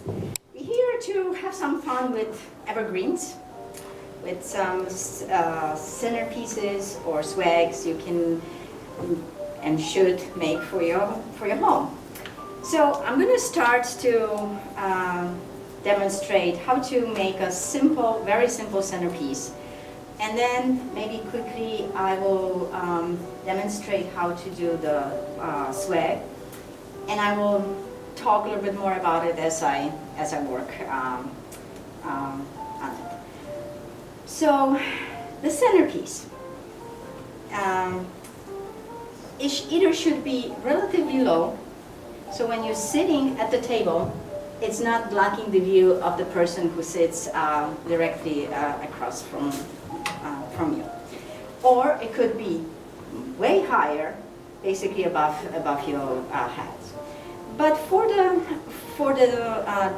We're here to have some fun with evergreens, with some centerpieces or swags you can and should make for your home. So I'm going to start to demonstrate how to make a simple, very simple centerpiece. And then maybe quickly I will demonstrate how to do the swag. And I will talk a little bit more about it as I work on it. So the centerpiece either should be relatively low, so when you're sitting at the table, it's not blocking the view of the person who sits directly across from you. Or it could be way higher, basically above your head. But for the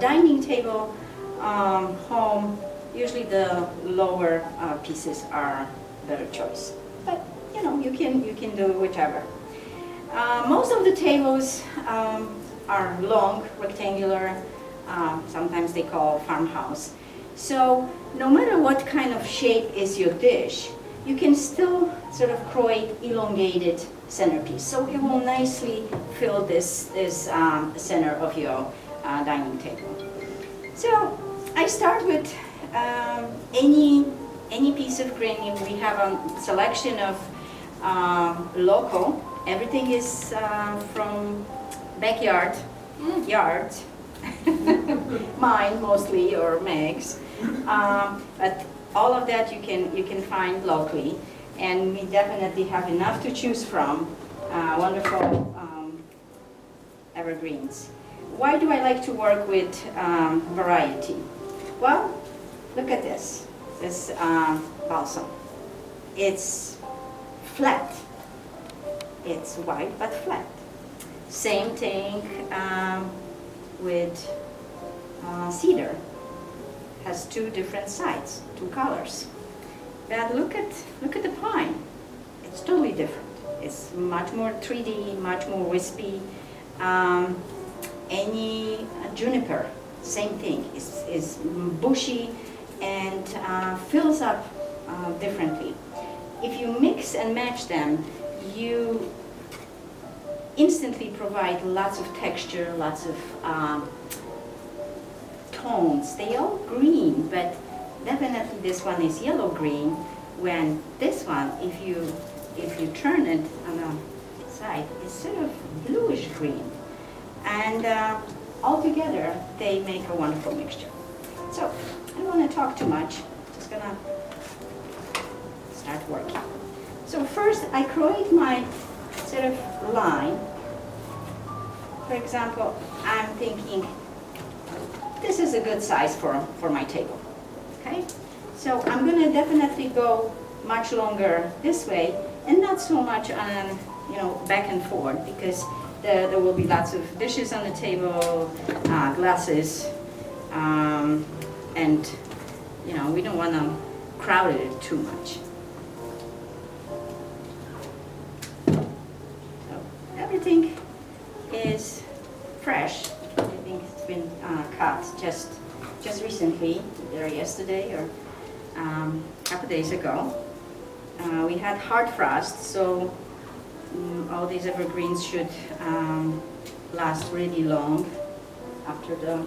dining table home, usually the lower pieces are better choice. But you know, you can do whichever. Most of the tables are long, rectangular. Sometimes they call farmhouse. So no matter what kind of shape is your dish, you can still sort of create elongated centerpiece. So it will nicely fill this center of your dining table. So I start with any piece of green. We have a selection of local. Everything is from backyard, yard. Mine mostly, or Meg's. But all of that you can find locally, and we definitely have enough to choose from. Wonderful evergreens. Why do I like to work with variety? Well, look at this balsam. It's flat. It's white but flat. Same thing with cedar. Has two different sides, two colors. But look at the pine. It's totally different. It's much more 3D, much more wispy. Any juniper, same thing. Is bushy and fills up differently. If you mix and match them, you instantly provide lots of texture, lots of tones. They all green, but definitely this one is yellow-green, when this one, if you turn it on the side, it's sort of bluish-green. And all together, they make a wonderful mixture. So, I don't want to talk too much. Just gonna start working. So first, I create my sort of line. For example, I'm thinking this is a good size for my table. Okay? So I'm going to definitely go much longer this way and not so much on, back and forth, because there will be lots of dishes on the table, glasses, and we don't want to crowd it too much. Everything is fresh. Everything has been cut just recently, either yesterday or a couple days ago. We had hard frost, so all these evergreens should last really long after the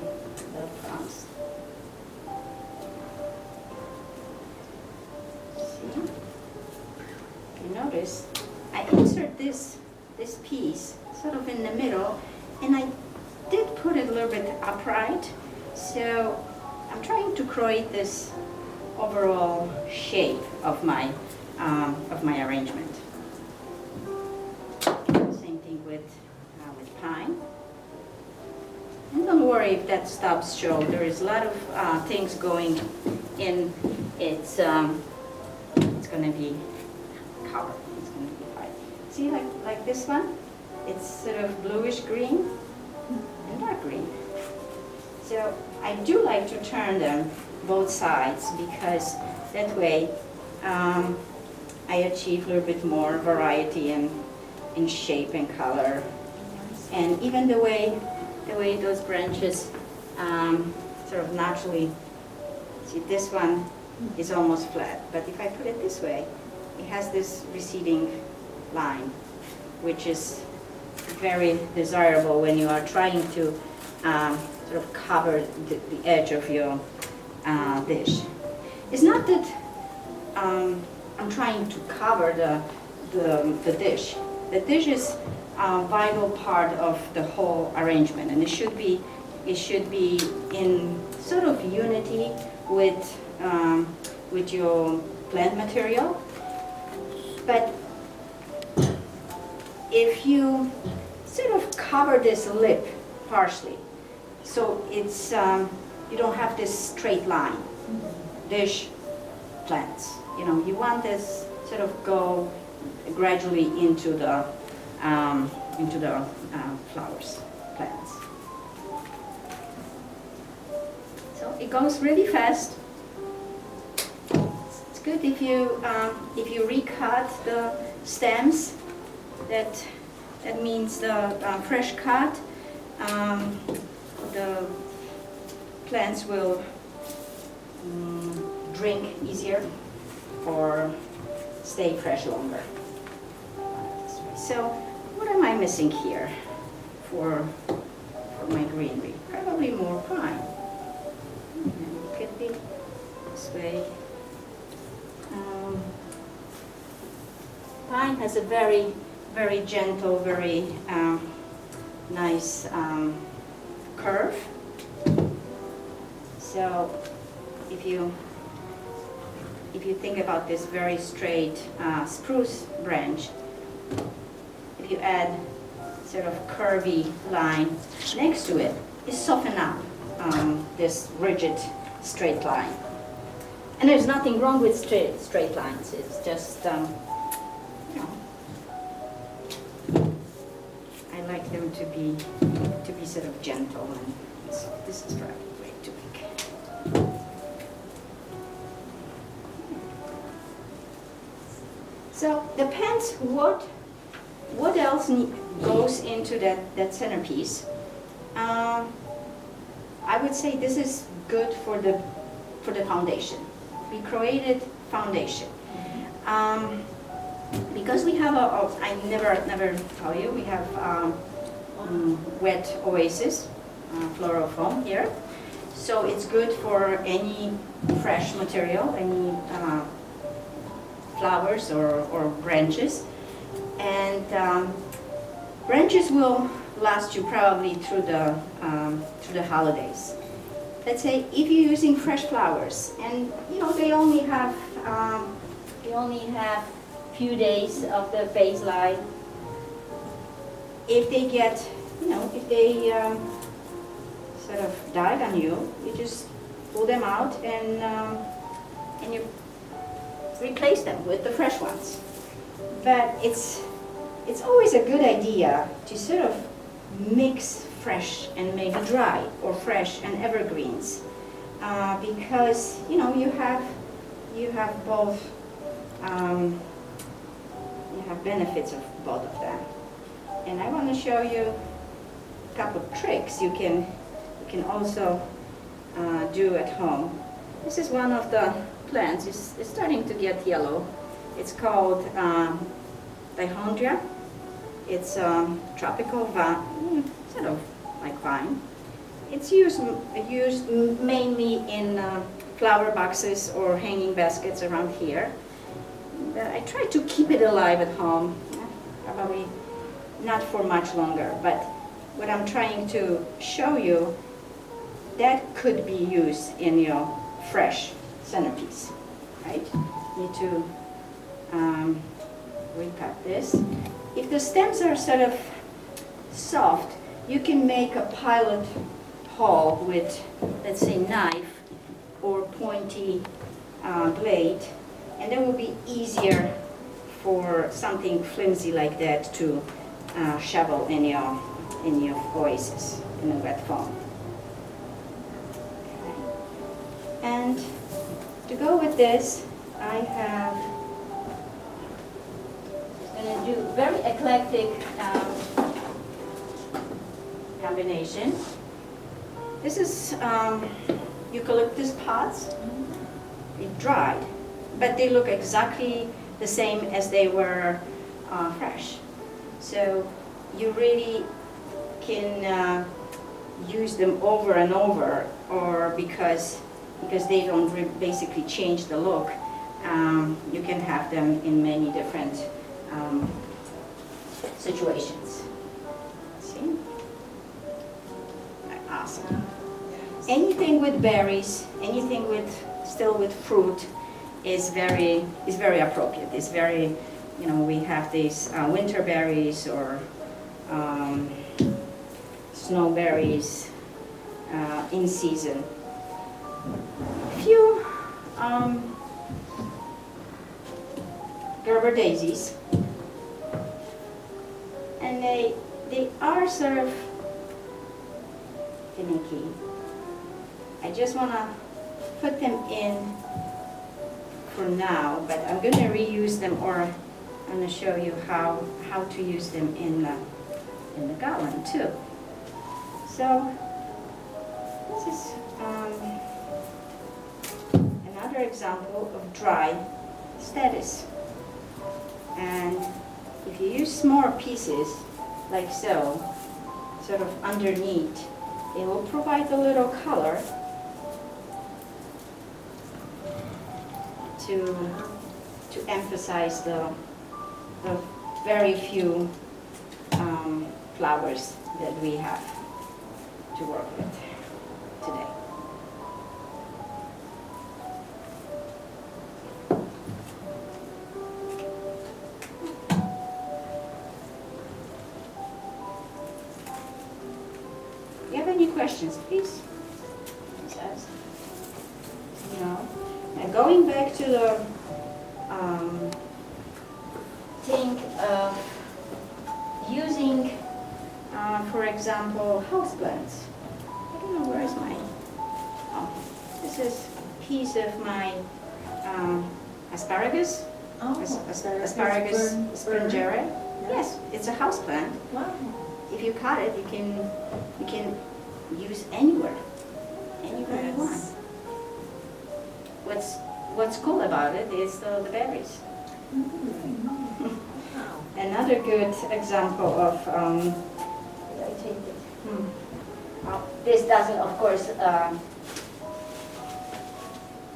frost. See? You notice I insert this piece sort of in the middle, and I did put it a little bit upright, so I'm trying to create this overall shape of my arrangement. Same thing with pine. And don't worry if that stops show. There is a lot of things going in. It's going to be covered. It's going to be fine. See, like this one, it's sort of bluish green and dark green. So I do like to turn them both sides, because that way I achieve a little bit more variety in shape and color, and even the way those branches sort of naturally. See, this one is almost flat, but if I put it this way, it has this receding line, which is very desirable when you are trying to sort of cover the edge of your dish. It's not that I'm trying to cover the dish. The dish is a vital part of the whole arrangement, and it should be in sort of unity with your plant material. But if you sort of cover this lip partially, so it's you don't have this straight line. Dish, plants. You know, you want this sort of go gradually into the flowers, plants. So it goes really fast. It's good if you recut the stems. That means the fresh cut. The plants will drink easier or stay fresh longer. So what am I missing here for my greenery? Probably more pine. And it could be this way. Pine has a very, very gentle, very nice curve. So if you think about this very straight spruce branch, if you add sort of curvy line next to it, it softens up this rigid straight line. And there's nothing wrong with straight lines. It's just, you know, I like them to be sort of gentle, and so this is probably way too big. So depends what else goes into that centerpiece. I would say this is good for the foundation. We created foundation. Because we have I never tell you, we have wet oasis floral foam here. So it's good for any fresh material, any flowers or branches. And branches will last you probably through the holidays. Let's say if you're using fresh flowers, and you know they only have few days of the phase life. If they get, you know, if they sort of died on you, you just pull them out and you replace them with the fresh ones. But it's always a good idea to sort of mix fresh and maybe dry, or fresh and evergreens, because you know you have both. You have benefits of both of them. And I want to show you a couple of tricks you can also do at home. This is one of the plants. It's starting to get yellow. It's called dihondria. It's tropical sort of like vine. It's used mainly in flower boxes or hanging baskets around here. I try to keep it alive at home, probably not for much longer, but what I'm trying to show you, that could be used in your fresh centerpiece, right? Need to recut this. If the stems are sort of soft, you can make a pilot hole with, let's say, knife or pointy blade, and that will be easier for something flimsy like that to shovel in your oasis, in the wet foam. Okay. And to go with this, I have going to do very eclectic combination. This is eucalyptus pods. It dried, but they look exactly the same as they were fresh. So you really can use them over and over, or because they don't basically change the look, you can have them in many different situations. See? Awesome. Anything with berries, anything still with fruit is very appropriate. It's very, we have these winter berries or snowberries in season. Few Gerber daisies, and they are sort of finicky. I just want to put them in for now, but I'm going to reuse them, or I'm going to show you how to use them in the garland too. So this is another example of dry status. And if you use smaller pieces like so, sort of underneath, it will provide a little color to emphasize the very few flowers that we have to work with today. Do you have any questions, please? No. And going back to the thing of using, for example, houseplants. I don't know, where is my, this is a piece of my asparagus. Oh, Asparagus springera. Yeah. Yes, it's a houseplant. Wow. If you cut it, you can use anywhere you want. What's cool about it is the berries. Wow. Another good example of, did I take it? This doesn't, of course,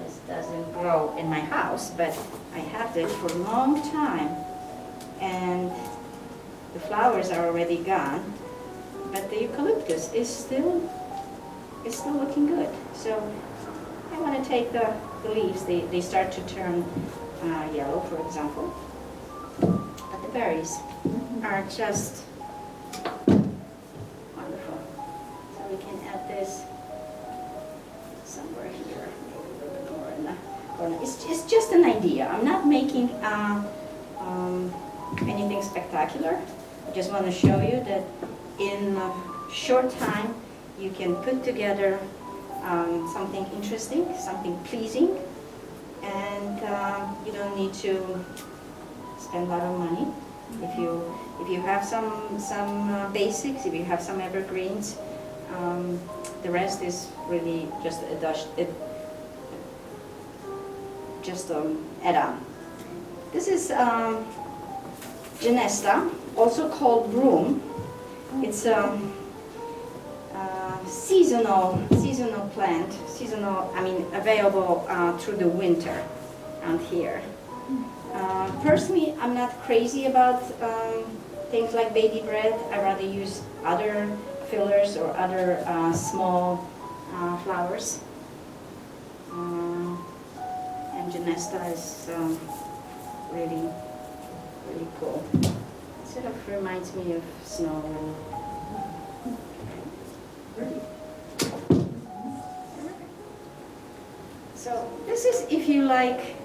this doesn't grow in my house, but I have this for a long time, and the flowers are already gone, but the eucalyptus is still looking good. So I want to take the leaves, they start to turn yellow, for example. But the berries are just wonderful. So we can add this somewhere here, maybe a little bit more in the corner. It's just an idea. I'm not making anything spectacular. I just want to show you that in a short time you can put together something interesting, something pleasing, and you don't need to spend a lot of money. If you have some basics, if you have some evergreens, the rest is really just add-on. This is Genesta, also called broom. It's a seasonal plant, available through the winter out here. Personally, I'm not crazy about things like baby bread. I rather use other fillers or other small flowers. And Genesta is really cool. It sort of reminds me of snow. So this is if you like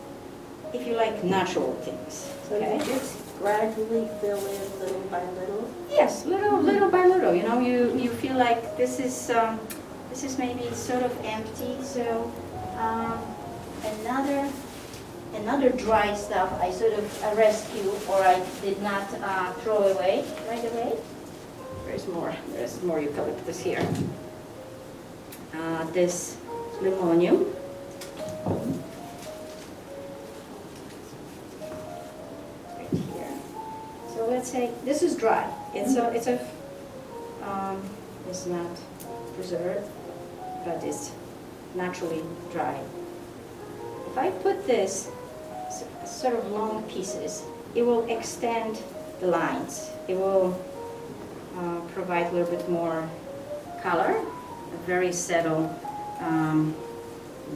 natural things. So you just gradually fill in little by little? Yes, little by little. You feel like this is maybe sort of empty. So another dry stuff I sort of rescue, or I did not throw away right away. There's more eucalyptus here. this linoleum. Right here. So let's say this is dry. It's not preserved, but it's naturally dry. If I put this sort of long pieces, it will extend the lines. It will provide a little bit more color, a very subtle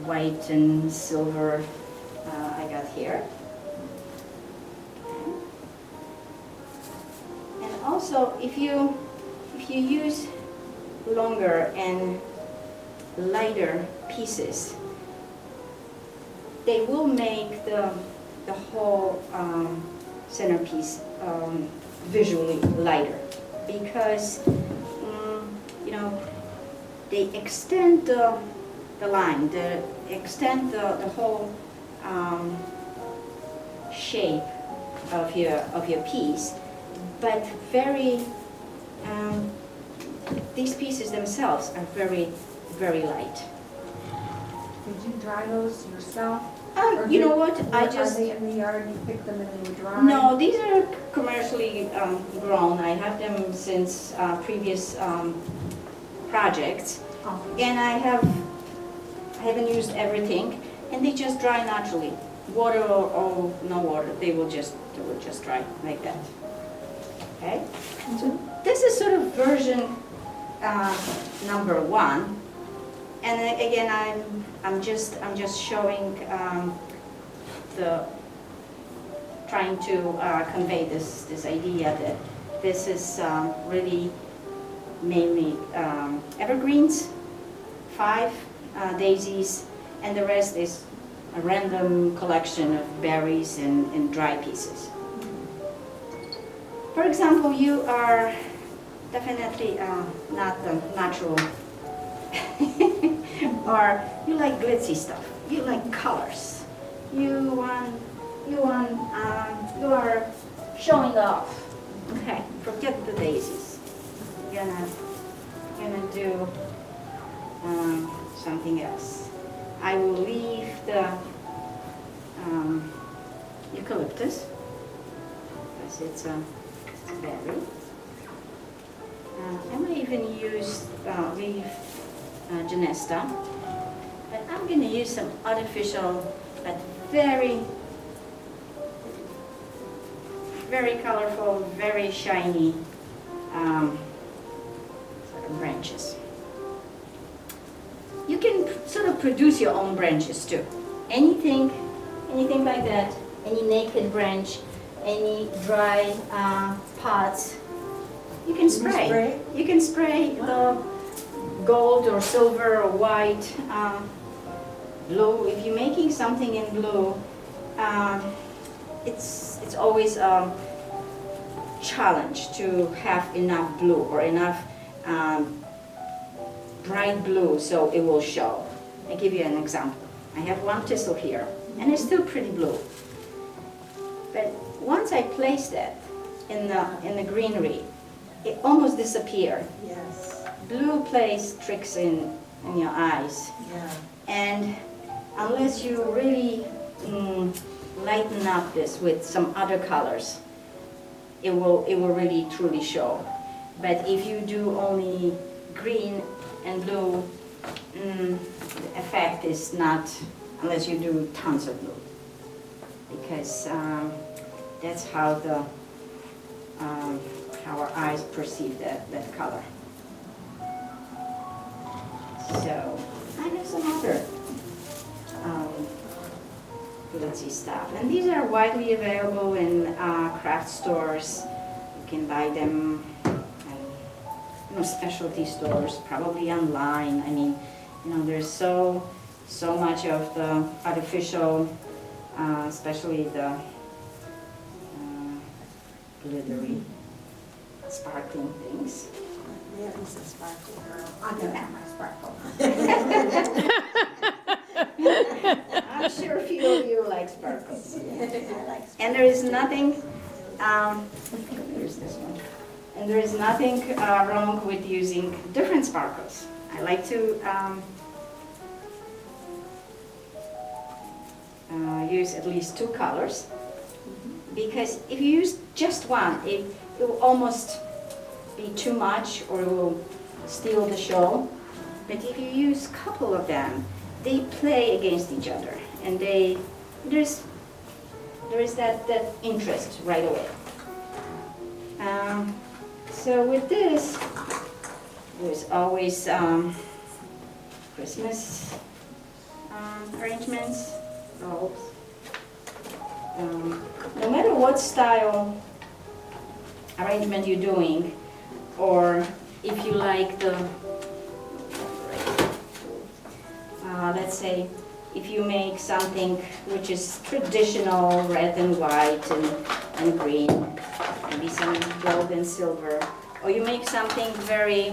white and silver I got here. Okay. And also, if you use longer and lighter pieces, they will make the whole centerpiece visually lighter, because they extend the line, they extend the whole shape of your piece, but these pieces themselves are very, very light. Did you dry those yourself? You know what? Are they in the yard, you picked them and they were dry? No, these are commercially grown. I have them since previous projects, Oh. and I haven't used everything, and they just dry naturally. Water or no water, they will just dry like that. Okay. So this is sort of version number 1. And again, I'm just showing trying to convey this idea that this is really mainly evergreens, 5 daisies, and the rest is a random collection of berries and dry pieces. For example, you are definitely not the natural or you like glitzy stuff, you like colors, you are showing off. Okay, forget the daisies. You're gonna do something else. I will leave the eucalyptus, because it's a berry. I might even leave Genesta, but I'm going to use some artificial, but very, very colorful, very shiny sort of branches. You can sort of produce your own branches too. Anything like that, any naked branch, any dry pots, you can spray. You can spray the gold or silver or white, blue. If you're making something in blue, it's always a challenge to have enough blue or enough bright blue so it will show. I'll give you an example. I have one thistle here, and it's still pretty blue. But once I place that in the greenery, it almost disappeared. Yes. Blue plays tricks in your eyes. Yeah. And unless you really lighten up this with some other colors, it will really truly show. But if you do only green and blue, the effect is not, unless you do tons of blue, because that's how our eyes perceive that color. So I have some other glitzy stuff, and these are widely available in craft stores. You can buy them in specialty stores, probably online. I mean, there's so much of the artificial, especially the glittery, sparkling things. Yeah, it's a sparkly girl. I'm gonna have my sparkle. I'm sure a few of you like sparkles. Yeah, I like sparkles. And there is nothing, there's this one. And there is nothing wrong with using different sparkles. I like to use at least 2 colors, because if you use just one, it will almost be too much or it will steal the show. But if you use a couple of them, they play against each other, and there's that interest right away. So with this, there's always Christmas arrangements, bulbs. No matter what style arrangement you're doing, or if you like the, let's say, if you make something which is traditional, red and white and green, maybe some gold and silver, or you make something very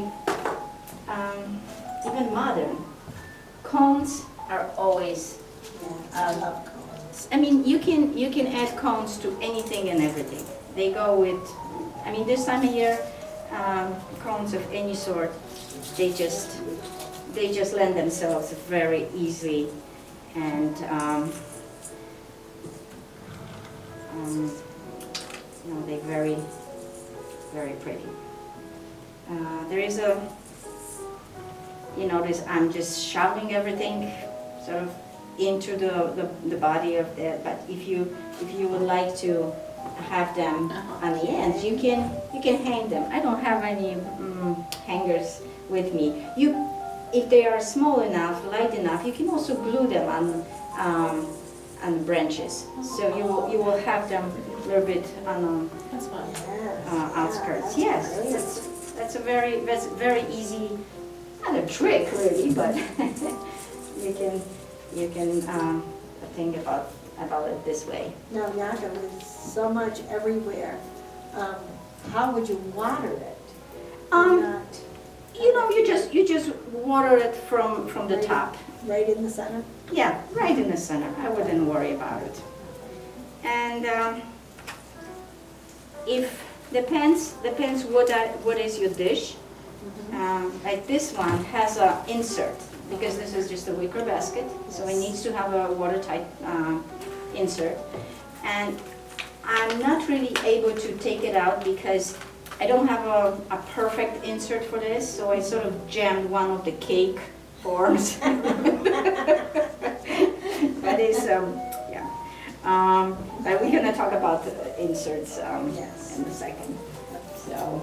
even modern. Cones are always. I love cones. I mean, you can add cones to anything and everything. They go with. I mean, this time of year, cones of any sort, they just lend themselves very easily, and you know, they're very, very pretty. There is a, you notice I'm just shoving everything sort of into the body of that. But if you would like to have them on the ends, you can hang them. I don't have any hangers with me. If they are small enough, light enough, you can also glue them on the branches. So you will have them a little bit on That's fun. outskirts. Yes, that's a very easy, not a trick really, but you can think about it this way. Now, Jaga, with so much everywhere, how would you water it? Not You know, you just water it from the top. right in the center? Yeah, right in the center. I wouldn't worry about it. And if depends what is your dish. Like this one has an insert, because this is just a wicker basket, so it needs to have a watertight insert. And I'm not really able to take it out because I don't have a perfect insert for this, so I sort of jammed one of the cake forms. That is, yeah. But we're gonna talk about the inserts Yes. in a second. So,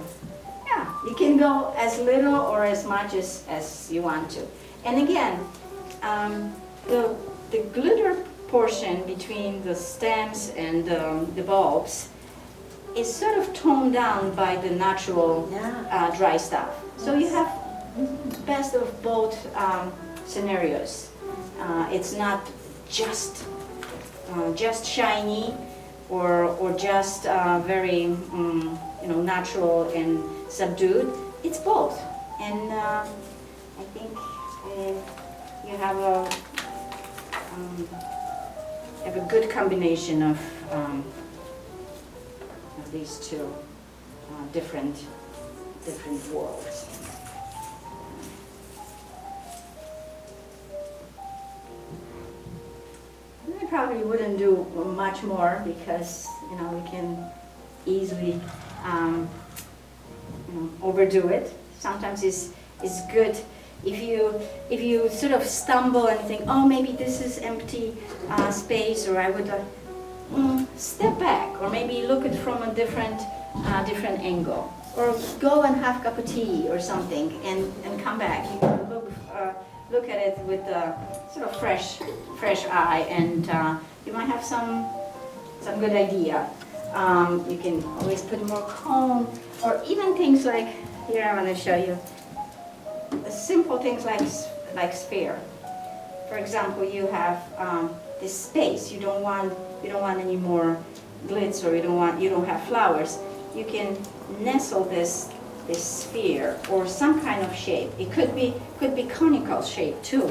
yeah, you can go as little or as much as you want to. And again, the glitter portion between the stems and the bulbs is sort of toned down by the natural dry stuff. So you have best of both scenarios. It's not just shiny or just very natural and subdued. It's both, and I think you have a good combination of these two different worlds. I probably wouldn't do much more because we can easily overdo it. Sometimes it's good if you sort of stumble and think, oh, maybe this is empty space, or I would step back, or maybe look at it from a different angle, or go and have a cup of tea or something, and come back. You can look at it with a sort of fresh eye, and you might have some good idea. You can always put more cone, or even things like here. I want to show you simple things like sphere. For example, you have this space. You don't want any more glitz, or you don't have flowers. You can nestle this sphere or some kind of shape. It could be conical shape too.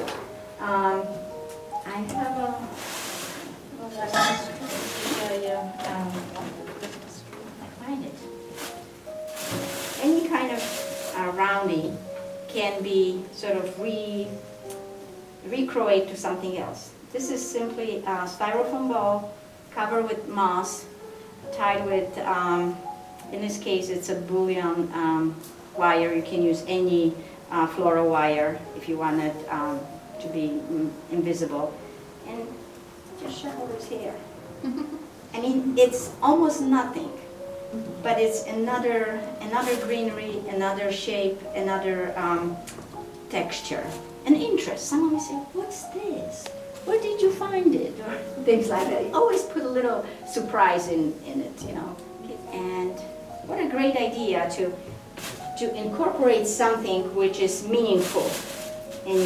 I have a I find it. Any kind of roundy can be sort of recreated to something else. This is simply a styrofoam ball covered with moss, tied with, in this case, it's a bullion wire. You can use any floral wire if you want it to be invisible. And just shovel his hair. I mean, it's almost nothing, but it's another greenery, another shape, another texture, an interest. Someone will say, "What's this? Where did you find it?" Or things like that. Always put a little surprise in it, you know. And what a great idea to incorporate something which is meaningful in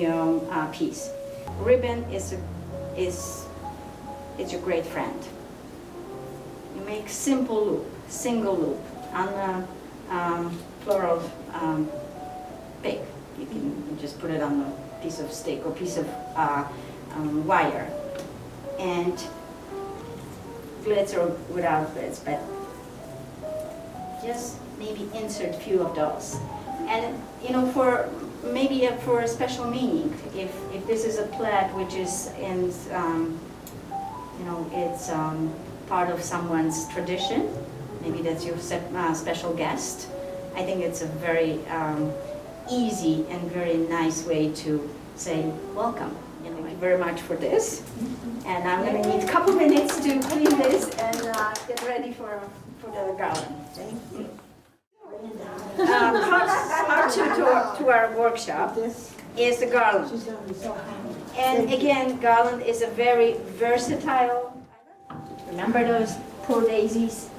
your piece. Ribbon is a great friend. You make simple loop, single loop on a floral pig. You can just put it on a piece of stick or piece of wire, and glitz or without glitz, but just maybe insert few of those. And you know, for a special meaning, if this is a plaid which is in you know, it's part of someone's tradition, maybe that's your special guest, I think it's a very easy and very nice way to say welcome. You know, thank you very much for this, and I'm going to need a couple minutes to clean this and get ready for the garland. Thank you. Part two to our workshop is the garland. She's gonna be so happy. And again, garland is a very versatile. Remember those poor daisies?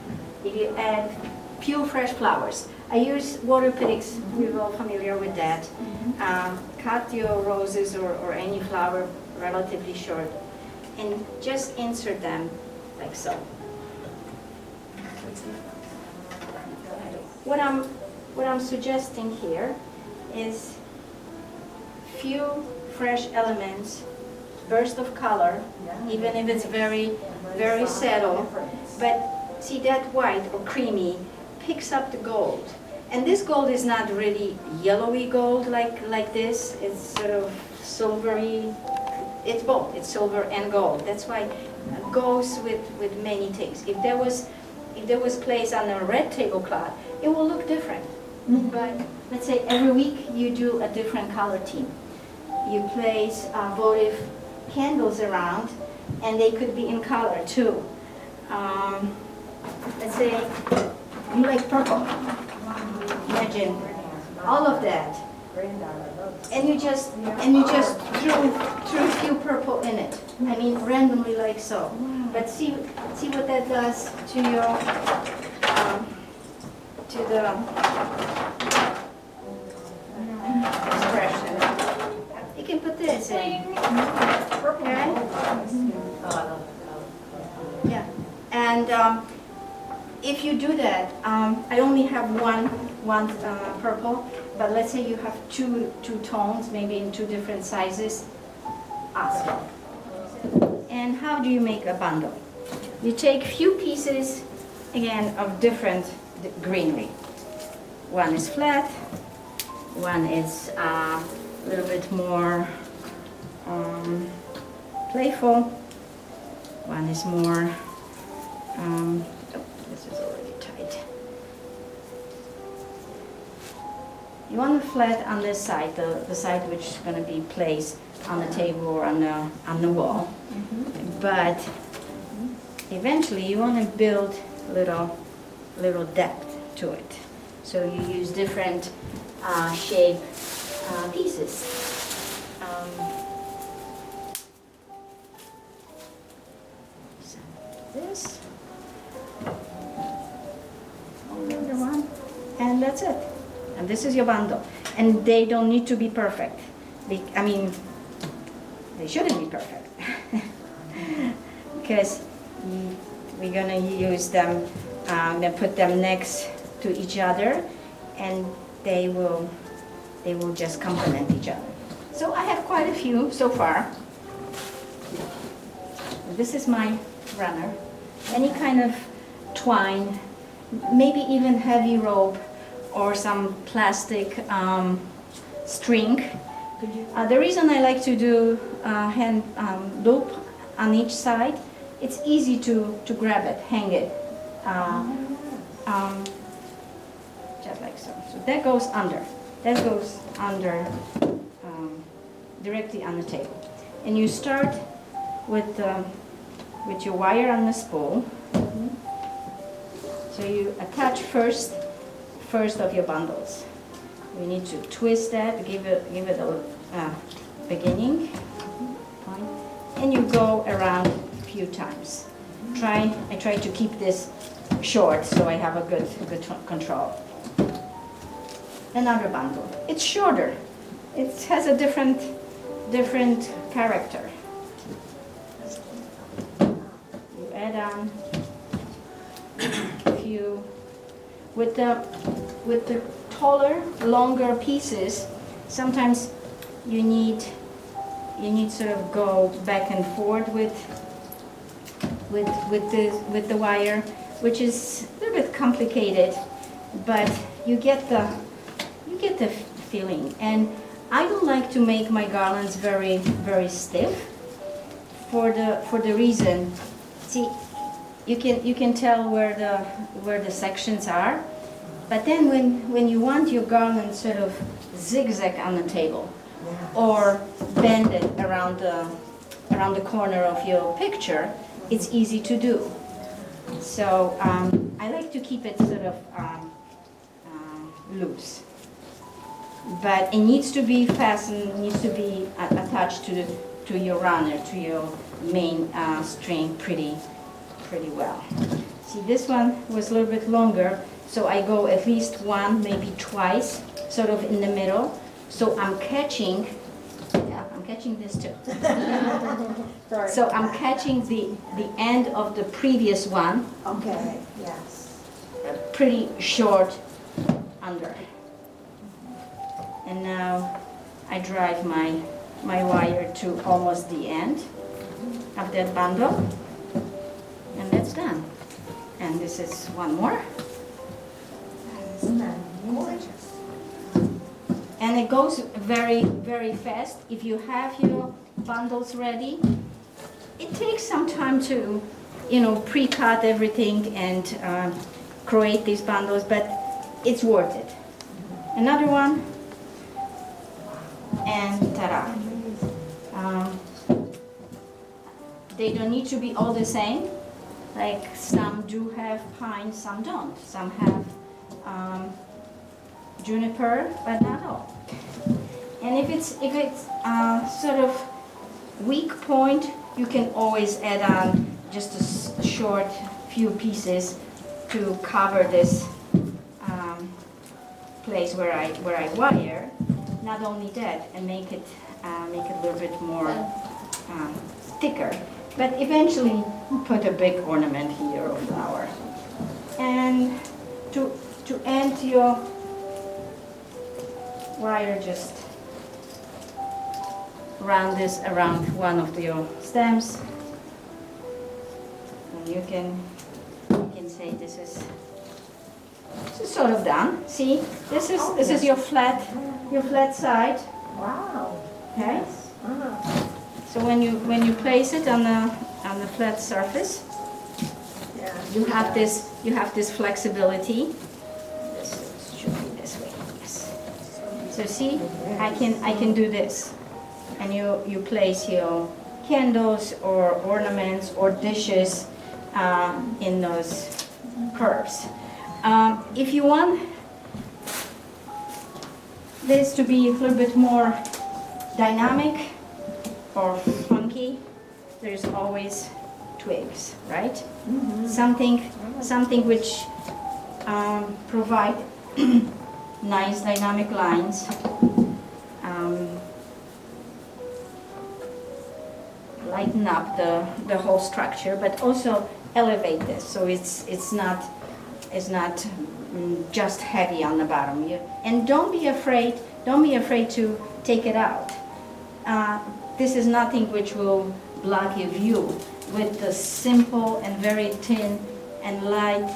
If you add pure fresh flowers. I use water pigs, we're all familiar with that. Cut your roses or any flower relatively short and just insert them like so. What I'm suggesting here is few fresh elements, burst of color, even if it's very subtle. But see, that white or creamy picks up the gold. And this gold is not really yellowy gold like this. It's sort of silvery. It's both. It's silver and gold. That's why it goes with many things. If there was placed on a red tablecloth, it will look different. But let's say every week you do a different color theme. You place votive candles around, and they could be in color too. Let's say you like purple. Imagine all of that, and you just threw a few purple in it. I mean, randomly like so. But see what that does to your to the expression. You can put this in. Okay? Yeah. And if you do that, I only have one purple, but let's say you have two tones, maybe in two different sizes. Awesome. And how do you make a bundle? You take few pieces, again, of different greenery. One is flat, one is a little bit more playful, one is more, this is already tight. You want the flat on this side, the side which is going to be placed on the table or on the wall. But eventually you want to build little depth to it. So you use different shape pieces. So this, another one, and that's it. And this is your bundle. And they don't need to be perfect. I mean, they shouldn't be perfect. Because we're going to use them, then put them next to each other, and they will just complement each other. So I have quite a few so far. This is my runner. Any kind of twine, maybe even heavy rope, or some plastic string. Could you? The reason I like to do hand loop on each side, it's easy to grab it, hang it, just like so. So that goes under. That goes under directly on the table. And you start with your wire on the spool. So you attach first of your bundles. We need to twist that, give it a beginning point, and you go around a few times. I try to keep this short so I have a good control. Another bundle. It's shorter. It has a different character. You add on a few with the taller, longer pieces. Sometimes you need sort of go back and forth with the wire, which is a little bit complicated, but you get the feeling. And I don't like to make my garlands very stiff for the reason, see, you can tell where the sections are, but then when you want your garland sort of zigzag on the table or bend it around the corner of your picture, it's easy to do. So I like to keep it sort of loose. But it needs to be fastened, needs to be attached to your runner, to your main string pretty well. See, this one was a little bit longer, so I go at least one, maybe twice, sort of in the middle. So I'm catching this too. Sorry. So I'm catching the end of the previous one, Okay, yes. pretty short under. And now I drive my wire to almost the end of that bundle, and that's done. And this is one more. Isn't that gorgeous? And it goes very, very fast. If you have your bundles ready, it takes some time to, pre-cut everything and create these bundles, but it's worth it. Another one. And ta-da. They don't need to be all the same. Like some do have pine, some don't. Some have juniper, but not all. And if it's sort of weak point, you can always add on just a short few pieces to cover this place where I wire. Not only that, and make it a little bit more thicker, but eventually put a big ornament here or flower. And to end your wire, just round this around one of your stems, and you can say this is sort of done. See, this is your flat side. Wow. Okay. Yes. So when you place it on the flat surface, Yeah. you have this flexibility. This should be this way. Yes. So see, I can do this, and you place your candles or ornaments or dishes in those curves. If you want this to be a little bit more dynamic or funky, there's always twigs, right? Mm-hmm. Something which provide nice dynamic lines, lighten up the whole structure, but also elevate this so it's not just heavy on the bottom. And don't be afraid to take it out. This is nothing which will block your view. With the simple and very thin and light,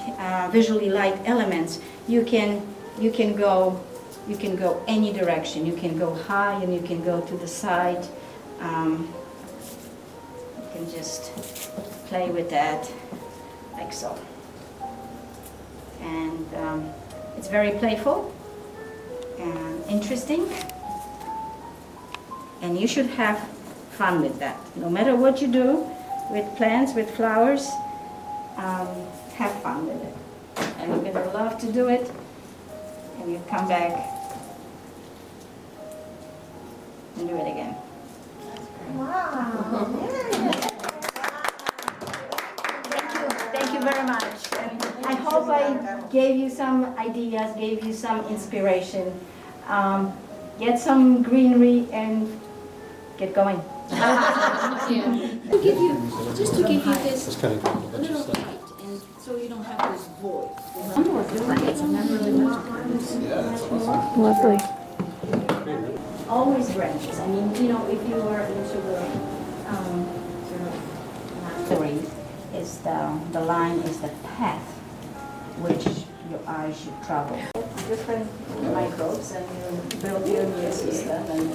visually light elements, you can you can go any direction. You can go high and you can go to the side. You can just play with that like so. And it's very playful and interesting. And you should have fun with that. No matter what you do with plants, with flowers, have fun with it. And you're gonna love to do it. And you come back and do it again. Wow. Thank you very much. And I hope I gave you some ideas, gave you some inspiration. Get some greenery and get going. To give you, just to give you this It's kind of cool. That's little just height, and so you don't have this void. Lovely. Always branches. I mean, you know, if you were into the sort of theory, is the line is the path which your eyes should travel. Different microbes, and you build your immune system, and